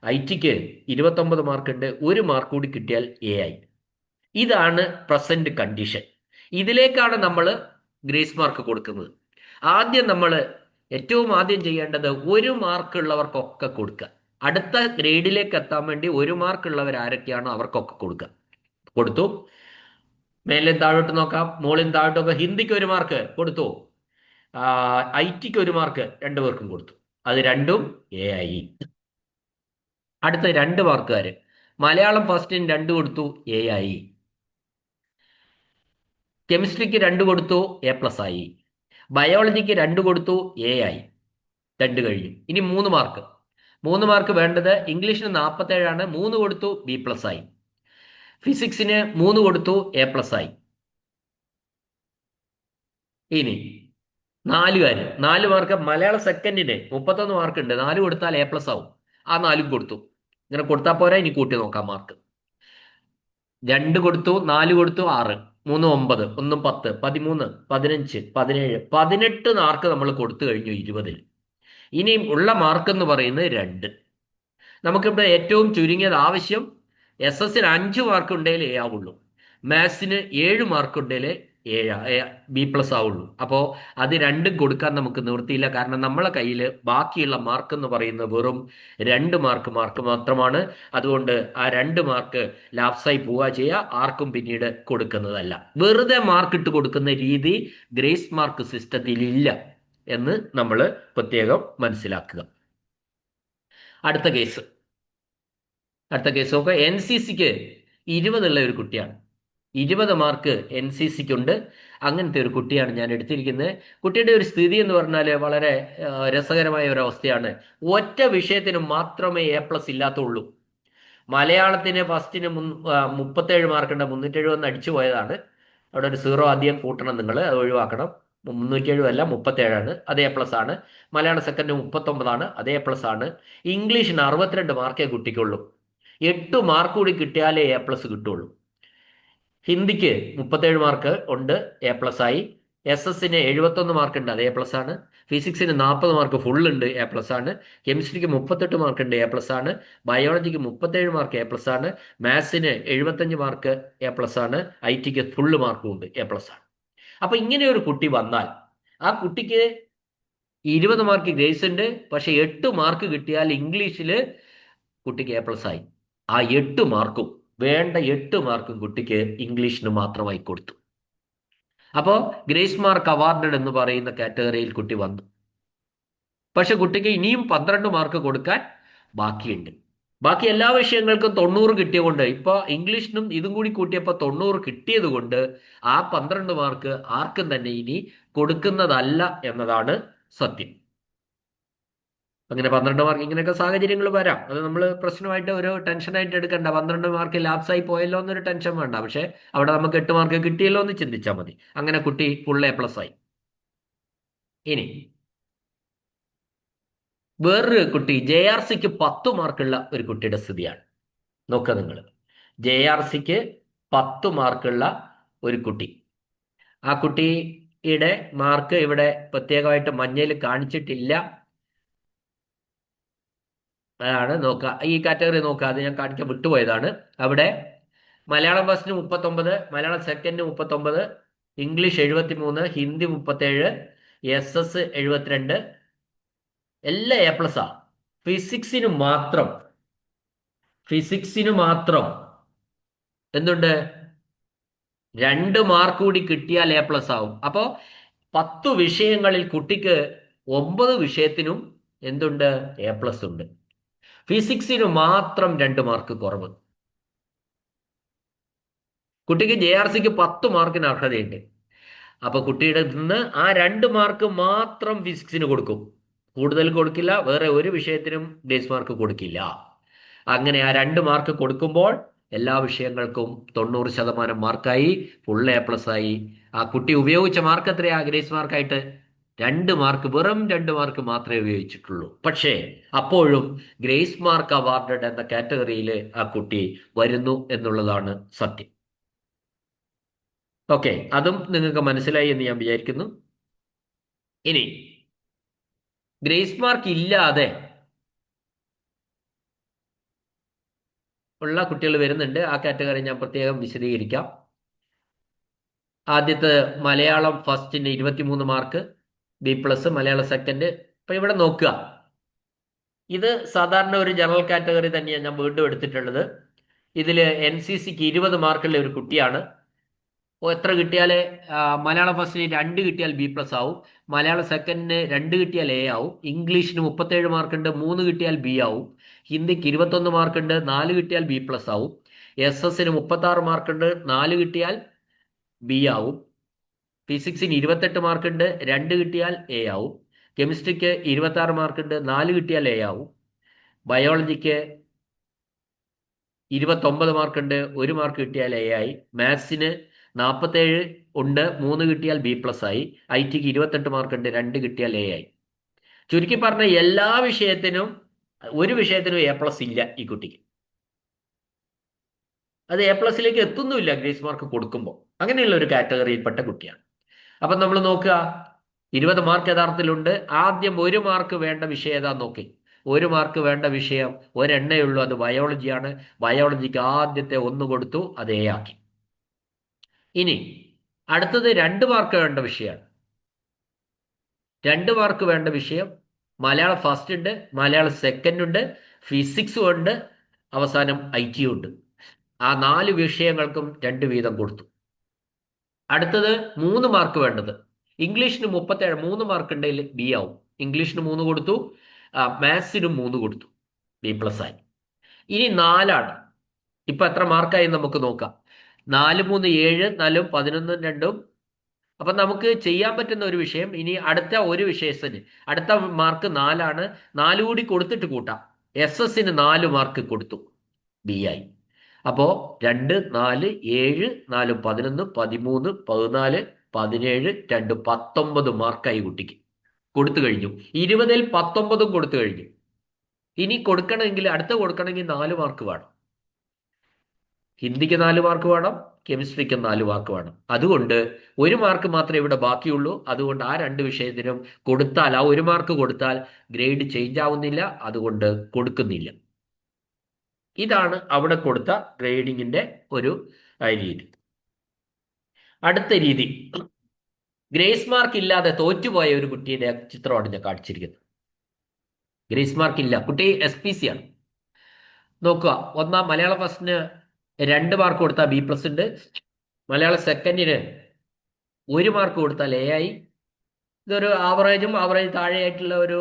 IT-ക്ക് 29 മാർക്ക് ഉണ്ട്, 1 മാർക്ക് കൂടി കിട്ടിയാൽ A ആയി. ഇതാണ് പ്രസന്റ് കണ്ടീഷൻ. ഇതിലേക്കാണ് നമ്മൾ ഗ്രേസ് മാർക്ക് കൊടുക്കുന്നത്. ആദ്യം നമ്മൾ ഏറ്റവും ആദ്യം ചെയ്യേണ്ടത് 1 മാർക്ക് ഉള്ളവർക്കൊക്കെ കൊടുക്കുക. അടുത്ത ഗ്രേഡിലേക്ക് എത്താൻ വേണ്ടി 1 മാർക്ക് ഉള്ളവർ ആരൊക്കെയാണോ അവർക്കൊക്കെ കൊടുക്കുക. കൊടുത്തു. മേലിൽ താഴോട്ട് നോക്കാം, മുകളിൽ താഴോട്ടൊക്കെ. ഹിന്ദിക്ക് 1 മാർക്ക് കൊടുത്തു, IT-ക്ക് 1 മാർക്ക് 2 പേർക്കും കൊടുത്തു. അത് രണ്ടും A ആയി. അടുത്ത 2 മാർക്കുകാർ മലയാളം ഫസ്റ്റിന് 2 കൊടുത്തു, A ആയി. കെമിസ്ട്രിക്ക് 2 കൊടുത്തു, A+ ആയി. ബയോളജിക്ക് 2 കൊടുത്തു, A ആയി. 2 കഴിഞ്ഞു. ഇനി 3 മാർക്ക്. 3 മാർക്ക് വേണ്ടത് ഇംഗ്ലീഷിന് 47 ആണ്, 3 കൊടുത്തു, B+ ആയി. ഫിസിക്സിന് 3 കൊടുത്തു, A+ ആയി. ഇനി 4 മാർക്ക്. മലയാളം സെക്കൻഡിന് 31 മാർക്ക് ഉണ്ട്, 4 കൊടുത്താൽ A+ ആവും. ആ 4 കൊടുത്തു. ഇങ്ങനെ കൊടുത്താൽ പോരാ, ഇനി കൂട്ടി നോക്കാം മാർക്ക്. 2 കൊടുത്തു, 4 കൊടുത്തു, 6, 3 9, 1 10, 13, 15, 17, 18 മാർക്ക് നമ്മൾ കൊടുത്തു കഴിഞ്ഞു 20-ൽ. ഇനിയും ഉള്ള മാർക്ക് എന്ന് പറയുന്നത് 2. നമുക്കിവിടെ ഏറ്റവും ചുരുങ്ങിയത് ആവശ്യം SS-ന് 5 മാർക്ക് ഉണ്ടെങ്കിൽ A ആവുള്ളൂ. മാത്സിന് 7 മാർക്ക് ഉണ്ടെങ്കിൽ B+ ആവുള്ളൂ. അപ്പോൾ അത് 2 കൊടുക്കാൻ നമുക്ക് നിവൃത്തിയില്ല. കാരണം നമ്മളെ കയ്യിൽ ബാക്കിയുള്ള മാർക്ക് എന്ന് പറയുന്നത് വെറും 2 മാർക്ക് മാത്രമാണ്. അതുകൊണ്ട് ആ 2 മാർക്ക് ലാപ്സായി പോവുക ചെയ്യുക, ആർക്കും പിന്നീട് കൊടുക്കുന്നതല്ല. വെറുതെ മാർക്ക് ഇട്ട് കൊടുക്കുന്ന രീതി ഗ്രേസ് മാർക്ക് സിസ്റ്റത്തിൽ ഇല്ല എന്ന് നമ്മൾ പ്രത്യേകം മനസ്സിലാക്കുക. അടുത്ത കേസ് നോക്കുക. NCCക്ക് 20 ഉള്ള ഒരു കുട്ടിയാണ്. 20 മാർക്ക് NCCക്ക് ഉണ്ട്. അങ്ങനത്തെ ഒരു കുട്ടിയാണ് ഞാൻ എടുത്തിരിക്കുന്നത്. കുട്ടിയുടെ ഒരു സ്ഥിതി എന്ന് പറഞ്ഞാൽ വളരെ രസകരമായ ഒരു അവസ്ഥയാണ്. ഒറ്റ വിഷയത്തിന് മാത്രമേ A+ ഇല്ലാത്തുള്ളൂ. മലയാളത്തിന് ഫസ്റ്റിന് 37 മാർക്കുണ്ട്, 371 അടിച്ചു പോയതാണ്. അവിടെ ഒരു 0 ആദ്യം കൂട്ടണം, നിങ്ങൾ അത് ഒഴിവാക്കണം. 307 അല്ല, 37 ആണ്, അത് A+ ആണ്. മലയാളം സെക്കൻഡ് 39 ആണ്, അത് A+ ആണ്. ഇംഗ്ലീഷിന് 62 മാർക്കേ കുട്ടിക്കുള്ളൂ. 8 മാർക്ക് കൂടി കിട്ടിയാലേ A+ കിട്ടുള്ളൂ. ഹിന്ദിക്ക് 37 മാർക്ക് ഉണ്ട്, A+ആയി. SS-ന് 71 മാർക്ക് ഉണ്ട്, അത് A+ആണ്. ഫിസിക്സിന് 40 മാർക്ക് ഫുൾ ഉണ്ട്, A+ആണ്. കെമിസ്ട്രിക്ക് 38 മാർക്ക് ഉണ്ട്, A+ആണ്. ബയോളജിക്ക് 37 മാർക്ക്, A+ആണ്. മാത്സിന് 75 മാർക്ക്, A+ആണ്. IT-ക്ക് ഫുള്ള് മാർക്കും ഉണ്ട്, A+ആണ്. അപ്പൊ ഇങ്ങനെ ഒരു കുട്ടി വന്നാൽ ആ കുട്ടിക്ക് 20 മാർക്ക് ഗ്രേസ് ഉണ്ട്, പക്ഷെ 8 മാർക്ക് കിട്ടിയാൽ ഇംഗ്ലീഷിൽ കുട്ടിക്ക് A+ആയി. ആ 8 മാർക്കും വേണ്ട 8 മാർക്കും കുട്ടിക്ക് ഇംഗ്ലീഷിന് മാത്രമായി കൊടുത്തു. അപ്പോൾ ഗ്രേസ് മാർക്ക് അവാർഡഡ് എന്ന് പറയുന്ന കാറ്റഗറിയിൽ കുട്ടി വന്നു. പക്ഷെ കുട്ടിക്ക് ഇനിയും 12 മാർക്ക് കൊടുക്കാൻ ബാക്കിയുണ്ട്. ബാക്കി എല്ലാ വിഷയങ്ങൾക്കും 90 കിട്ടിയതുകൊണ്ട് ഇപ്പൊ ഇംഗ്ലീഷിനും ഇതും കൂടി കൂട്ടിയപ്പോൾ 90 കിട്ടിയത് കൊണ്ട് ആ 12 മാർക്ക് ആർക്കും തന്നെ ഇനി കൊടുക്കുന്നതല്ല എന്നതാണ് സത്യം. അങ്ങനെ 12 മാർക്ക് ഇങ്ങനെയൊക്കെ സാഹചര്യങ്ങൾ വരാം. അത് നമ്മൾ പ്രശ്നമായിട്ട് ഒരു ടെൻഷനായിട്ട് എടുക്കണ്ട. 12 മാർക്ക് ലാപ്സായി പോയല്ലോ എന്നൊരു ടെൻഷൻ വേണ്ട. പക്ഷെ അവിടെ നമുക്ക് 8 മാർക്ക് കിട്ടിയല്ലോ എന്ന് ചിന്തിച്ചാൽ മതി. അങ്ങനെ കുട്ടി ഫുൾ A+ ആയി. ഇനി വേറൊരു കുട്ടി JRCക്ക് 10 മാർക്കുള്ള ഒരു കുട്ടിയുടെ സ്ഥിതിയാണ്. നോക്കുക നിങ്ങൾ, JRCക്ക് 10 മാർക്കുള്ള ഒരു കുട്ടി. ആ കുട്ടിയുടെ മാർക്ക് ഇവിടെ പ്രത്യേകമായിട്ട് മഞ്ഞയിൽ കാണിച്ചിട്ടില്ല. അതാണ് നോക്കുക, ഈ കാറ്റഗറി നോക്കുക, അത് ഞാൻ കാണിക്കാൻ വിട്ടുപോയതാണ്. അവിടെ മലയാളം ഫസ്റ്റിന് 39, മലയാളം സെക്കൻഡിന് 39, ഇംഗ്ലീഷ് 73, ഹിന്ദി 37, SS 72, എല്ലാം A+ആ. ഫിസിക്സിന് മാത്രം എന്തുണ്ട്? 2 മാർക്ക് കൂടി കിട്ടിയാൽ A+ ആവും. അപ്പോ 10 വിഷയങ്ങളിൽ കുട്ടിക്ക് 9 വിഷയത്തിനും എന്തുണ്ട്? A+ ഉണ്ട്. ഫിസിക്സിന് മാത്രം 2 മാർക്ക് കുറവ്. കുട്ടിക്ക് JRCക്ക് 10 മാർക്കിന് അർഹതയുണ്ട്. അപ്പൊ കുട്ടിയുടെ നിന്ന് ആ 2 മാർക്ക് മാത്രം ഫിസിക്സിന് കൊടുക്കും, കൂടുതൽ കൊടുക്കില്ല. വേറെ ഒരു വിഷയത്തിനും ഗ്രേസ് മാർക്ക് കൊടുക്കില്ല. അങ്ങനെ ആ 2 മാർക്ക് കൊടുക്കുമ്പോൾ എല്ലാ വിഷയങ്ങൾക്കും 90% മാർക്കായി, ഫുൾ A+ ആയി. ആ കുട്ടി ഉപയോഗിച്ച മാർക്ക് എത്രയാ ഗ്രേസ് മാർക്കായിട്ട്? 2 മാർക്ക്, വെറും 2 മാർക്ക് മാത്രമേ ഉപയോഗിച്ചിട്ടുള്ളൂ. പക്ഷേ അപ്പോഴും ഗ്രേസ് മാർക്ക് അവാർഡഡ് എന്ന കാറ്റഗറിയിൽ ആ കുട്ടി വരുന്നു എന്നുള്ളതാണ് സത്യം. ഓക്കെ, അതും നിങ്ങൾക്ക് മനസ്സിലായി എന്ന് ഞാൻ വിചാരിക്കുന്നു. ഇനി ഗ്രേസ് മാർക്ക് ഇല്ലാതെ ഉള്ള കുട്ടികൾ വരുന്നുണ്ട്. ആ കാറ്റഗറി ഞാൻ പ്രത്യേകം വിശദീകരിക്കാം. ആദ്യത്തെ മലയാളം ഫസ്റ്റിന് 23 മാർക്ക്, B+, മലയാളം സെക്കൻഡ്. അപ്പൊ ഇവിടെ നോക്കുക, ഇത് സാധാരണ ഒരു ജനറൽ കാറ്റഗറി തന്നെയാണ് ഞാൻ വീണ്ടും എടുത്തിട്ടുള്ളത്. ഇതിൽ NCCക്ക് 20 മാർക്കുള്ള ഒരു കുട്ടിയാണ്. എത്ര കിട്ടിയാലേ മലയാളം ഫസ്റ്റിന് 2 കിട്ടിയാൽ B+ ആവും, മലയാളം സെക്കൻഡിന് 2 കിട്ടിയാൽ A ആവും, ഇംഗ്ലീഷിന് 37 മാർക്കുണ്ട്, 3 കിട്ടിയാൽ B ആവും, ഹിന്ദിക്ക് 21 മാർക്കുണ്ട്, 4 കിട്ടിയാൽ B+ ആവും, SS-ന് 36 മാർക്കുണ്ട്, 4 കിട്ടിയാൽ B ആവും, ഫിസിക്സിന് 28 മാർക്കുണ്ട്, 2 കിട്ടിയാൽ A ആവും, കെമിസ്ട്രിക്ക് 26 മാർക്കുണ്ട്, 4 കിട്ടിയാൽ A ആവും, ബയോളജിക്ക് 29 മാർക്കുണ്ട്, 1 മാർക്ക് കിട്ടിയാൽ A ആയി, മാത്സിന് 47 ഉണ്ട്, 3 കിട്ടിയാൽ B+ ആയി, IT-ക്ക് 28 മാർക്കുണ്ട്, 2 കിട്ടിയാൽ A ആയി. ചുരുക്കി പറഞ്ഞ എല്ലാ വിഷയത്തിനും, ഒരു വിഷയത്തിനും A+ ഇല്ല ഈ കുട്ടിക്ക്. അത് A+ലേക്ക് എത്തുന്നുമില്ല ഗ്രേസ് മാർക്ക് കൊടുക്കുമ്പോൾ. അങ്ങനെയുള്ള ഒരു കാറ്റഗറിയിൽപ്പെട്ട കുട്ടിയാണ്. അപ്പം നമ്മൾ നോക്കുക, 20 മാർക്ക് യഥാർത്ഥത്തിലുണ്ട്. ആദ്യം 1 മാർക്ക് വേണ്ട വിഷയം ഏതാ നോക്കി. 1 മാർക്ക് വേണ്ട വിഷയം ഒരെണ്ണേ ഉള്ളൂ, അത് ബയോളജിയാണ്. ബയോളജിക്ക് ആദ്യത്തെ 1 കൊടുത്തു, അത് A ആക്കി. ഇനി അടുത്തത് 2 മാർക്ക് വേണ്ട വിഷയമാണ്. 2 മാർക്ക് വേണ്ട വിഷയം മലയാളം ഫസ്റ്റ് ഉണ്ട്, മലയാളം സെക്കൻഡ് ഉണ്ട്, ഫിസിക്സും ഉണ്ട്, അവസാനം IT ഉണ്ട്. ആ 4 വിഷയങ്ങൾക്കും 2 വീതം കൊടുത്തു. അടുത്തത് 3 മാർക്ക് വേണ്ടത്, ഇംഗ്ലീഷിന് 37, 3 മാർക്ക് ഉണ്ടെങ്കിൽ B ആവും. ഇംഗ്ലീഷിന് 3 കൊടുത്തു, മാത്സിനും 3 കൊടുത്തു, B+ ആയി. ഇനി 4ആണ്. ഇപ്പൊ എത്ര മാർക്കായി നമുക്ക് നോക്കാം. 4, 3, 7, 4, 11, 2. അപ്പൊ നമുക്ക് ചെയ്യാൻ പറ്റുന്ന ഒരു വിഷയം, ഇനി അടുത്ത ഒരു വിഷയത്തിന് അടുത്ത മാർക്ക് 4ആണ്, 4 കൂടി കൊടുത്തിട്ട് കൂട്ടാം. SS-ന് 4 മാർക്ക് കൊടുത്തു, B ആയി. അപ്പോ 2, 4, 7, 4, 11, 13, 14, 17, 2, 19 മാർക്കായി കുട്ടിക്ക് കൊടുത്തു കഴിഞ്ഞു. 20-ൽ 19 കൊടുത്തു കഴിഞ്ഞു. ഇനി കൊടുക്കണമെങ്കിൽ, അടുത്ത കൊടുക്കണമെങ്കിൽ 4 മാർക്ക് വേണം. ഹിന്ദിക്ക് 4 മാർക്ക് വേണം, കെമിസ്ട്രിക്ക് 4 മാർക്ക് വേണം. അതുകൊണ്ട് 1 മാർക്ക് മാത്രമേ ഇവിടെ ബാക്കിയുള്ളൂ. അതുകൊണ്ട് ആ 2 വിഷയത്തിനും കൊടുത്താൽ, ആ 1 മാർക്ക് കൊടുത്താൽ ഗ്രേഡ് ചേഞ്ച് ആവുന്നില്ല. അതുകൊണ്ട് കൊടുക്കുന്നില്ല. ഇതാണ് അവിടെ കൊടുത്ത ഗ്രേഡിങ്ങിന്റെ ഒരു രീതി. അടുത്ത രീതി, ഗ്രേസ് മാർക്ക് ഇല്ലാതെ തോറ്റുപോയ ഒരു കുട്ടിയുടെ ചിത്രമാണ് ഞാൻ കാണിച്ചിരിക്കുന്നത്. ഗ്രേസ് മാർക്ക് ഇല്ല, കുട്ടി SPC ആണ്. നോക്കുക, ഒന്നാം മലയാളം ഫസ്റ്റിന് 2 മാർക്ക് കൊടുത്താൽ B+ ഉണ്ട്. മലയാളം സെക്കൻഡിന് 1 മാർക്ക് കൊടുത്താൽ A ആയി. ഇതൊരു ആവറേജ് താഴെയായിട്ടുള്ള ഒരു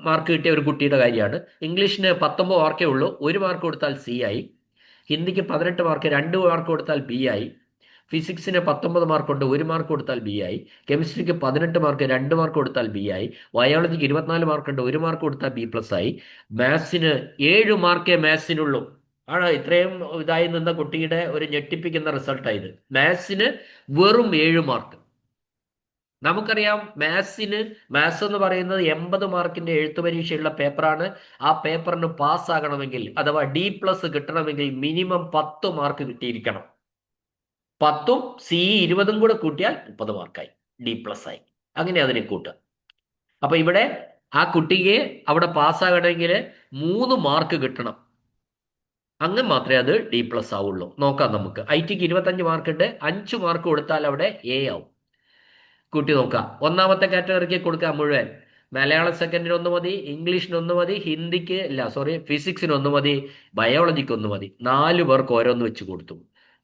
മാർക്ക് കിട്ടിയ ഒരു കുട്ടിയുടെ കാര്യമാണ്. ഇംഗ്ലീഷിന് 19 മാർക്കേ ഉള്ളൂ, 1 മാർക്ക് കൊടുത്താൽ C ആയി. ഹിന്ദിക്ക് 18 മാർക്ക്, 2 മാർക്ക് കൊടുത്താൽ B ആയി. ഫിസിക്സിന് 19 മാർക്കുണ്ട്, 1 മാർക്ക് കൊടുത്താൽ B ആയി. കെമിസ്ട്രിക്ക് 18 മാർക്ക്, 2 മാർക്ക് കൊടുത്താൽ B ആയി. ബയോളജിക്ക് 24 മാർക്കുണ്ട്, 1 മാർക്ക് കൊടുത്താൽ B+ ആയി. മാത്സിന് 7 മാർക്കേ മാത്സിനുള്ളൂ. ആണ് ഇത്രയും ഇതായി നിന്ന കുട്ടിയുടെ ഒരു ഞെട്ടിപ്പിക്കുന്ന റിസൾട്ടായത്. മാത്സിന് വെറും 7 മാർക്ക്. നമുക്കറിയാം, മാത്സ് എന്ന് പറയുന്നത് 80 മാർക്കിന്റെ എഴുത്തു പരീക്ഷയുള്ള പേപ്പറാണ്. ആ പേപ്പറിന് പാസ്സാകണമെങ്കിൽ, അഥവാ D+ കിട്ടണമെങ്കിൽ മിനിമം 10 മാർക്ക് കിട്ടിയിരിക്കണം. 10ഉം C 20ഉം കൂടെ കൂട്ടിയാൽ 30 മാർക്കായി, D+ ആയി. അങ്ങനെ അതിനെ കൂട്ടുക. അപ്പൊ ഇവിടെ ആ കുട്ടിക്ക് അവിടെ പാസ്സാകണമെങ്കിൽ 3 മാർക്ക് കിട്ടണം. അങ്ങനെ മാത്രമേ അത് D+ ആവുള്ളൂ. നോക്കാം നമുക്ക്. ITക്ക് 25 മാർക്ക് ഉണ്ട്, 5 മാർക്ക് കൊടുത്താൽ അവിടെ A ആവും. കൂട്ടി നോക്കാം. ഒന്നാമത്തെ കാറ്റഗറിക്ക് കൊടുക്കാം മുഴുവൻ. മലയാളം സെക്കൻഡിന് 1 മതി, ഇംഗ്ലീഷിന് 1 മതി, ഫിസിക്സിന് 1 മതി, ബയോളജിക്ക് 1 മതി. 4 പേർക്ക് ഓരോന്ന് വെച്ച് കൊടുത്തു.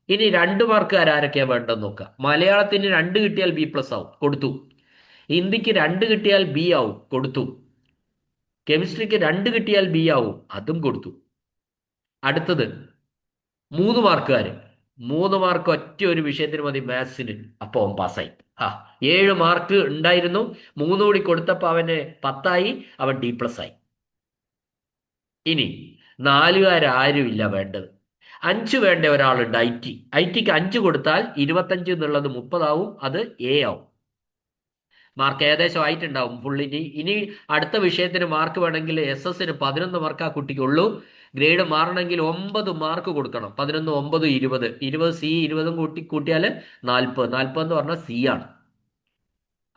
ഇനി 2 മാർക്കുകാർ ആരൊക്കെയാ വേണ്ടെന്ന് നോക്കാം. മലയാളത്തിന് 2 കിട്ടിയാൽ B+ ആവും, കൊടുത്തു. ഹിന്ദിക്ക് 2 കിട്ടിയാൽ B ആവും, കൊടുത്തു. കെമിസ്ട്രിക്ക് 2 കിട്ടിയാൽ B ആവും, അതും കൊടുത്തു. അടുത്തത് 3 മാർക്കുകാർ. 3 മാർക്ക് ഒറ്റ ഒരു വിഷയത്തിന് മതി, മാത്സിന്. അപ്പോൾ അവൻ പാസ്സായി. 7 മാർക്ക് ഉണ്ടായിരുന്നു, 3 കൂടി കൊടുത്തപ്പോൾ അവന് 10 ആയി, അവൻ D+ ആയി. ഇനി 4 ഇല്ല വേണ്ടത്. 5 വേണ്ട ഒരാളുണ്ട്, ITക്ക് 5 കൊടുത്താൽ 25 എന്നുള്ളത് 30 ആവും, അത് A ആവും. മാർക്ക് ഏകദേശം ആയിട്ടുണ്ടാവും ഫുള്ളിന്. ഇനി അടുത്ത വിഷയത്തിന് മാർക്ക് വേണമെങ്കിൽ SS-ന് 11 മാർക്ക് ആ കുട്ടിക്കുള്ളൂ. ഗ്രേഡ് മാറണമെങ്കിൽ 9 മാർക്ക് കൊടുക്കണം. 11, 9, 20. 20 C 20ഉം കൂട്ടിയാൽ 40. 40 എന്ന് പറഞ്ഞാൽ C ആണ്.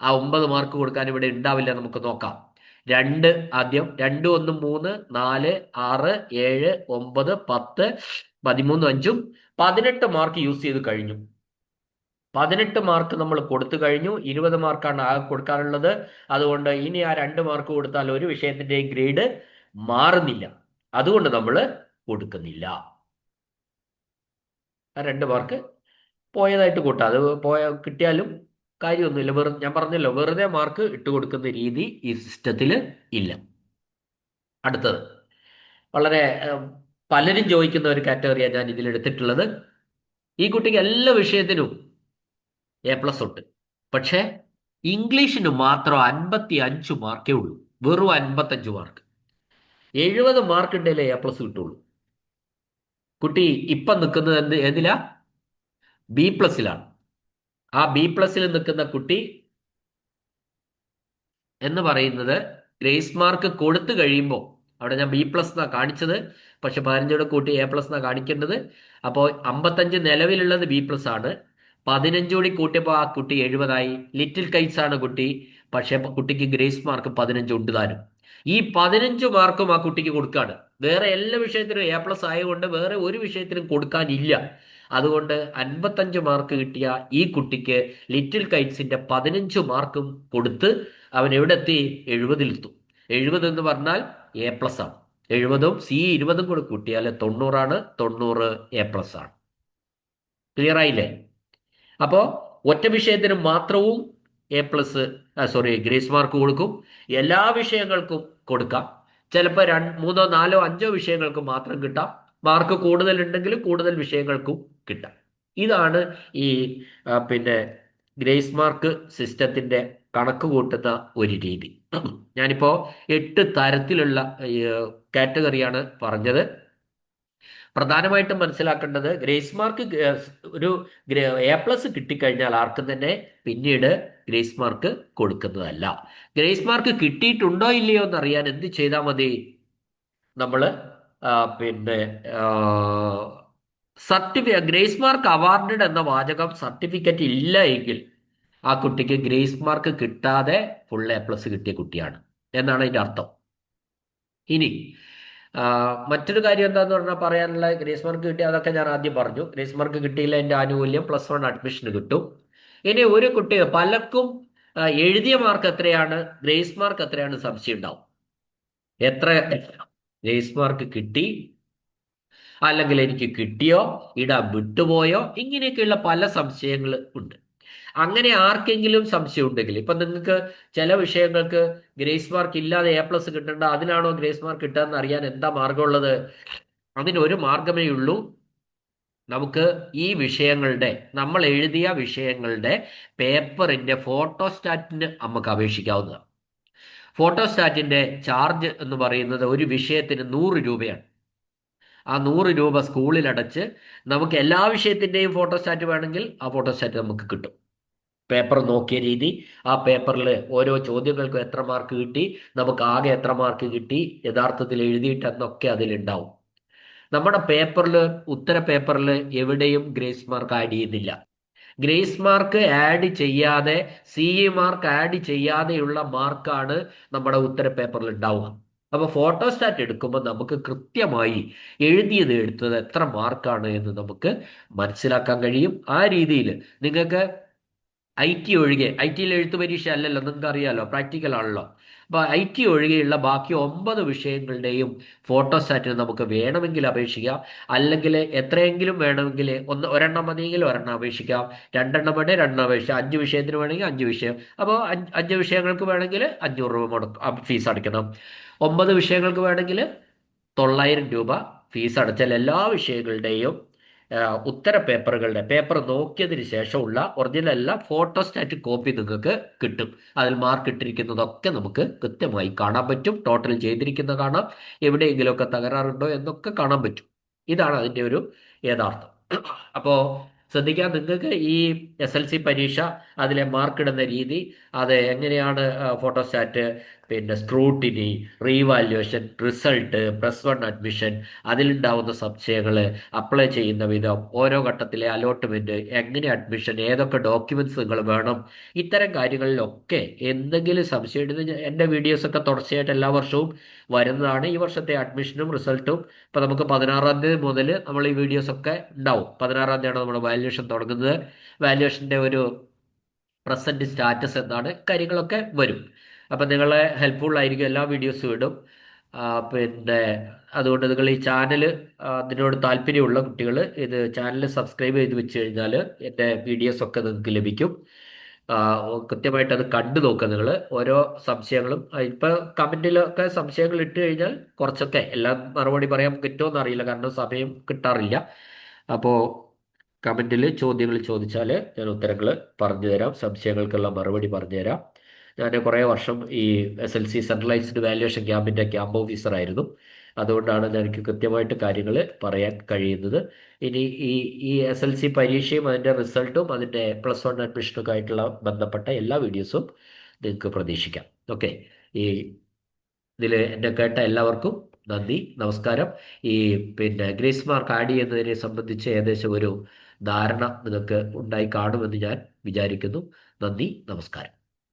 ആ 9 മാർക്ക് കൊടുക്കാൻ ഇവിടെ ഉണ്ടാവില്ല. നമുക്ക് നോക്കാം. 2 ആദ്യം, 2, 1, 3, 4, 6, 7, 9, 10, 13, 5, 18 മാർക്ക് യൂസ് ചെയ്ത് കഴിഞ്ഞു. 18 മാർക്ക് നമ്മൾ കൊടുത്തു കഴിഞ്ഞു. 20 മാർക്കാണ് ആകെ കൊടുക്കാനുള്ളത്. അതുകൊണ്ട് ഇനി ആ 2 മാർക്ക് കൊടുത്താൽ ഒരു വിഷയത്തിന്റെ ഗ്രേഡ് മാറുന്നില്ല. അതുകൊണ്ട് നമ്മൾ കൊടുക്കുന്നില്ല. ആ 2 മാർക്ക് പോയതായിട്ട് കൂട്ടാം. അത് കിട്ടിയാലും കാര്യമൊന്നുമില്ല. ഞാൻ പറഞ്ഞല്ലോ, വെറുതെ മാർക്ക് ഇട്ട് കൊടുക്കുന്ന രീതി ഈ സിസ്റ്റത്തിൽ ഇല്ല. അടുത്തത് വളരെ പലരും ചോദിക്കുന്ന ഒരു കാറ്റഗറിയാണ് ഞാൻ ഇതിൽ എടുത്തിട്ടുള്ളത്. ഈ കുട്ടിക്ക് എല്ലാ വിഷയത്തിനും A+ ഉണ്ട്. പക്ഷേ ഇംഗ്ലീഷിന് മാത്രം 55 മാർക്കേ ഉള്ളൂ. വെറും 55 മാർക്ക്. 70 മാർക്ക് ഉണ്ടെങ്കിലേ A+ കിട്ടുള്ളൂ. കുട്ടി ഇപ്പം നിൽക്കുന്നത് ഏതിലാ? B+ലാണ്. ആ B+ൽ നിൽക്കുന്ന കുട്ടി എന്ന് പറയുന്നത് ഗ്രേസ് മാർക്ക് കൊടുത്തു കഴിയുമ്പോൾ, അവിടെ ഞാൻ B+ എന്നാണ് കാണിച്ചത്, പക്ഷെ 15 കൂട്ടി A+ എന്നാണ് കാണിക്കേണ്ടത്. അപ്പോൾ 55 നിലവിലുള്ളത് B+ ആണ്. 15 കൂടി കൂട്ടിയപ്പോൾ ആ കുട്ടി 70 ആയി. ലിറ്റിൽ കൈറ്റ്സ് ആണ് കുട്ടി, പക്ഷെ കുട്ടിക്ക് ഗ്രേസ് മാർക്ക് 15 ഉണ്ട് താനും. ഈ 15 മാർക്കും ആ കുട്ടിക്ക് കൊടുക്കാണ്. വേറെ എല്ലാ വിഷയത്തിനും A+ ആയതുകൊണ്ട് വേറെ ഒരു വിഷയത്തിനും കൊടുക്കാനില്ല. അതുകൊണ്ട് 55 മാർക്ക് കിട്ടിയ ഈ കുട്ടിക്ക് ലിറ്റിൽ കൈറ്റ്സിന്റെ 15 മാർക്കും കൊടുത്ത് അവൻ എവിടെ എത്തി? 70-ലെത്തും. 70 എന്ന് പറഞ്ഞാൽ A+ ആണ്. 70ഉം C 20ഉം കൂടെ കൂട്ടിയാൽ 90 ആണ്. 90 A+ ആണ്. ക്ലിയർ ആയില്ലേ? അപ്പോൾ ഒറ്റ വിഷയത്തിന് മാത്രവും ഗ്രേസ് മാർക്ക് കൊടുക്കും. എല്ലാ വിഷയങ്ങൾക്കും കൊടുക്കാം. ചിലപ്പോൾ 3, 4, 5 വിഷയങ്ങൾക്ക് മാത്രം കിട്ടാം. മാർക്ക് കൂടുതലുണ്ടെങ്കിൽ കൂടുതൽ വിഷയങ്ങൾക്കും കിട്ടാം. ഇതാണ് ഈ പിന്നെ ഗ്രേസ് മാർക്ക് സിസ്റ്റത്തിന്റെ കണക്ക് കൂട്ടുന്ന ഒരു രീതി. ഞാനിപ്പോ 8 തരത്തിലുള്ള കാറ്റഗറിയാണ് പറഞ്ഞത്. പ്രധാനമായിട്ടും മനസ്സിലാക്കേണ്ടത്, ഗ്രേസ് മാർക്ക് ഒരു A+ കിട്ടിക്കഴിഞ്ഞാൽ ആർക്കും തന്നെ പിന്നീട് ഗ്രേസ് മാർക്ക് കൊടുക്കുന്നതല്ല. ഗ്രേസ് മാർക്ക് കിട്ടിയിട്ടുണ്ടോ ഇല്ലയോ എന്നറിയാൻ എന്ത് ചെയ്താൽ മതി? നമ്മൾ പിന്നെ ഗ്രേസ് മാർക്ക് അവാർഡഡ് എന്ന വാചകം സർട്ടിഫിക്കറ്റ് ഇല്ല എങ്കിൽ ആ കുട്ടിക്ക് ഗ്രേസ് മാർക്ക് കിട്ടാതെ ഫുൾ A+ കിട്ടിയ കുട്ടിയാണ് എന്നാണ് അതിന്റെ അർത്ഥം. ഇനി ആ, മറ്റൊരു കാര്യം എന്താന്ന് പറഞ്ഞാൽ പറയാനുള്ള, ഗ്രേസ് മാർക്ക് കിട്ടിയ അതൊക്കെ ഞാൻ ആദ്യം പറഞ്ഞു. ഗ്രേസ് മാർക്ക് കിട്ടിയില്ല എൻ്റെ ആനുകൂല്യം +1 അഡ്മിഷന് കിട്ടും. ഇനി ഒരു കുട്ടി, പലർക്കും എഴുതിയ മാർക്ക് എത്രയാണ്, ഗ്രേസ് മാർക്ക് എത്രയാണ് സംശയം ഉണ്ടാവും. എത്ര ഗ്രേസ് മാർക്ക് കിട്ടി, അല്ലെങ്കിൽ എനിക്ക് കിട്ടിയോ, ഇടാൻ വിട്ടുപോയോ, ഇങ്ങനെയൊക്കെയുള്ള പല സംശയങ്ങൾ ഉണ്ട്. അങ്ങനെ ആർക്കെങ്കിലും സംശയം ഉണ്ടെങ്കിൽ, ഇപ്പൊ നിങ്ങൾക്ക് ചില വിഷയങ്ങൾക്ക് ഗ്രേസ് മാർക്ക് ഇല്ലാതെ A+ കിട്ടേണ്ട, അതിനാണോ ഗ്രേസ് മാർക്ക് കിട്ടുക എന്ന് അറിയാൻ എന്താ മാർഗമുള്ളത്? അതിനൊരു മാർഗമേ ഉള്ളൂ. നമുക്ക് ഈ വിഷയങ്ങളുടെ, നമ്മൾ എഴുതിയ വിഷയങ്ങളുടെ പേപ്പറിന്റെ ഫോട്ടോസ്റ്റാറ്റിന് നമുക്ക് അപേക്ഷിക്കാവുന്നതാണ്. ഫോട്ടോസ്റ്റാറ്റിന്റെ ചാർജ് എന്ന് പറയുന്നത് ഒരു വിഷയത്തിന് 100 രൂപയാണ്. ആ 100 രൂപ സ്കൂളിൽ അടച്ച് നമുക്ക് എല്ലാ വിഷയത്തിന്റെയും ഫോട്ടോസ്റ്റാറ്റ് വേണമെങ്കിൽ ആ ഫോട്ടോസ്റ്റാറ്റ് നമുക്ക് കിട്ടും. പേപ്പർ നോക്കിയ രീതി, ആ പേപ്പറിൽ ഓരോ ചോദ്യങ്ങൾക്കും എത്ര മാർക്ക് കിട്ടി, നമുക്ക് ആകെ എത്ര മാർക്ക് കിട്ടി, യഥാർത്ഥത്തിൽ എഴുതിയിട്ടെന്നൊക്കെ അതിലുണ്ടാവും. നമ്മുടെ പേപ്പറിൽ, ഉത്തര പേപ്പറിൽ എവിടെയും ഗ്രേസ് മാർക്ക് ആഡ് ചെയ്യുന്നില്ല. ഗ്രേസ് മാർക്ക് ആഡ് ചെയ്യാതെ, CE മാർക്ക് ആഡ് ചെയ്യാതെയുള്ള മാർക്കാണ് നമ്മുടെ ഉത്തര പേപ്പറിൽ ഉണ്ടാവുക. അപ്പൊ ഫോട്ടോസ്റ്റാറ്റ് എടുക്കുമ്പോൾ നമുക്ക് കൃത്യമായി എഴുതിയത് എടുത്തത് എത്ര മാർക്കാണ് എന്ന് നമുക്ക് മനസ്സിലാക്കാൻ കഴിയും. ആ രീതിയിൽ നിങ്ങൾക്ക് IT ഒഴികെ, IT-യിൽ എഴുത്ത് പരീക്ഷ അല്ലല്ലോ, നിങ്ങൾക്ക് അറിയാലോ, പ്രാക്ടിക്കൽ ആണല്ലോ. അപ്പൊ IT ഒഴികെയുള്ള ബാക്കി 9 വിഷയങ്ങളുടെയും ഫോട്ടോസ്റ്റാറ്റിന് നമുക്ക് വേണമെങ്കിൽ അപേക്ഷിക്കാം. അല്ലെങ്കിൽ എത്രയെങ്കിലും വേണമെങ്കിൽ ഒരെണ്ണം മതിയെങ്കിൽ ഒരെണ്ണം അപേക്ഷിക്കാം, രണ്ടെണ്ണം വേണമെങ്കിൽ രണ്ടെണ്ണം അപേക്ഷിക്കാം, 5 വിഷയത്തിന് വേണമെങ്കിൽ 5 വിഷയം. അപ്പോൾ 5 വിഷയങ്ങൾക്ക് വേണമെങ്കിൽ 500 രൂപ ഫീസ് അടയ്ക്കണം. 9 വിഷയങ്ങൾക്ക് വേണമെങ്കിൽ 900 രൂപ ഫീസ് അടച്ചാൽ എല്ലാ വിഷയങ്ങളുടെയും ഉത്തര പേപ്പറുകളുടെ പേപ്പർ നോക്കിയതിന് ശേഷമുള്ള ഒറിജിനൽ അല്ല, ഫോട്ടോസ്റ്റാറ്റ് കോപ്പി നിങ്ങൾക്ക് കിട്ടും. അതിൽ മാർക്ക് ഇട്ടിരിക്കുന്നതൊക്കെ നമുക്ക് കൃത്യമായി കാണാൻ പറ്റും. ടോട്ടൽ ചെയ്തിരിക്കുന്ന കാണാം, എവിടെയെങ്കിലുമൊക്കെ തകരാറുണ്ടോ എന്നൊക്കെ കാണാൻ പറ്റും. ഇതാണ് അതിൻ്റെ ഒരു യഥാർത്ഥം. അപ്പോൾ ശ്രദ്ധിക്കാൻ, നിങ്ങൾക്ക് ഈ SLC പരീക്ഷ, അതിലെ മാർക്ക് ഇടുന്ന രീതി, അത് എങ്ങനെയാണ്, ഫോട്ടോസ്റ്റാറ്റ്, പിന്നെ സ്ക്രൂട്ടിനി, റീവാല്യുവേഷൻ, റിസൾട്ട്, +1 അഡ്മിഷൻ, അതിലുണ്ടാവുന്ന സംശയങ്ങൾ, അപ്ലൈ ചെയ്യുന്ന വിധം, ഓരോ ഘട്ടത്തിലെ അലോട്ട്മെന്റ്, എങ്ങനെ അഡ്മിഷൻ, ഏതൊക്കെ ഡോക്യുമെന്റ്സ് നിങ്ങൾ വേണം, ഇത്തരം കാര്യങ്ങളിലൊക്കെ എന്തെങ്കിലും സംശയം ഉണ്ടെങ്കിൽ എൻ്റെ വീഡിയോസൊക്കെ തുടർച്ചയായിട്ട് എല്ലാ വർഷവും വരുന്നതാണ്. ഈ വർഷത്തെ അഡ്മിഷനും റിസൾട്ടും ഇപ്പം നമുക്ക് 16-ാം തീയതി മുതൽ നമ്മൾ ഈ വീഡിയോസൊക്കെ ഉണ്ടാവും. 16-ാം തീയതിയാണ് നമ്മുടെ വാല്യുവേഷൻ തുടങ്ങുന്നത്. വാല്യുവേഷൻ്റെ ഒരു പ്രസന്റ് സ്റ്റാറ്റസ് എന്താണ്, കാര്യങ്ങളൊക്കെ വരും. അപ്പം നിങ്ങളെ ഹെൽപ്ഫുൾ ആയിരിക്കും, എല്ലാ വീഡിയോസും ഇടും. പിന്നെ അതുകൊണ്ട് നിങ്ങൾ ഈ ചാനൽ, അതിനോട് താല്പര്യമുള്ള കുട്ടികൾ ഇത് ചാനൽ സബ്സ്ക്രൈബ് ചെയ്ത് വെച്ച് കഴിഞ്ഞാൽ എൻ്റെ വീഡിയോസ് ഒക്കെ നിങ്ങൾക്ക് ലഭിക്കും. കൃത്യമായിട്ട് അത് കണ്ടു നോക്കുക നിങ്ങൾ. ഓരോ സംശയങ്ങളും ഇപ്പം കമൻറ്റിലൊക്കെ സംശയങ്ങൾ ഇട്ട് കഴിഞ്ഞാൽ കുറച്ചൊക്കെ, എല്ലാം മറുപടി പറയാൻ പറ്റുമോ അറിയില്ല, കാരണം സമയം കിട്ടാറില്ല. അപ്പോൾ കമൻറ്റിൽ ചോദ്യങ്ങൾ ചോദിച്ചാൽ ഞാൻ ഉത്തരങ്ങൾ പറഞ്ഞു തരാം, സംശയങ്ങൾക്കുള്ള മറുപടി പറഞ്ഞു തരാം. ഞാൻ കുറേ വർഷം ഈ SLC സെൻട്രലൈസ്ഡ് വാല്യുവേഷൻ ക്യാമ്പിൻ്റെ ക്യാമ്പ് ഓഫീസറായിരുന്നു. അതുകൊണ്ടാണ് എനിക്ക് കൃത്യമായിട്ട് കാര്യങ്ങൾ പറയാൻ കഴിയുന്നത്. ഇനി ഈ SLC പരീക്ഷയും അതിൻ്റെ റിസൾട്ടും അതിൻ്റെ +1 അഡ്മിഷനൊക്കെ ആയിട്ടുള്ള ബന്ധപ്പെട്ട എല്ലാ വീഡിയോസും നിങ്ങൾക്ക് പ്രതീക്ഷിക്കാം. ഓക്കെ, ഈ ഇതിൽ എന്നെ കേട്ട എല്ലാവർക്കും നന്ദി, നമസ്കാരം. ഈ പിന്നെ ഗ്രേസ് മാർക്ക് ആഡ് ചെയ്യുന്നതിനെ സംബന്ധിച്ച് ഏകദേശം ഒരു ധാരണ നിങ്ങൾക്ക് ഉണ്ടായി കാണുമെന്ന് ഞാൻ വിചാരിക്കുന്നു. നന്ദി, നമസ്കാരം.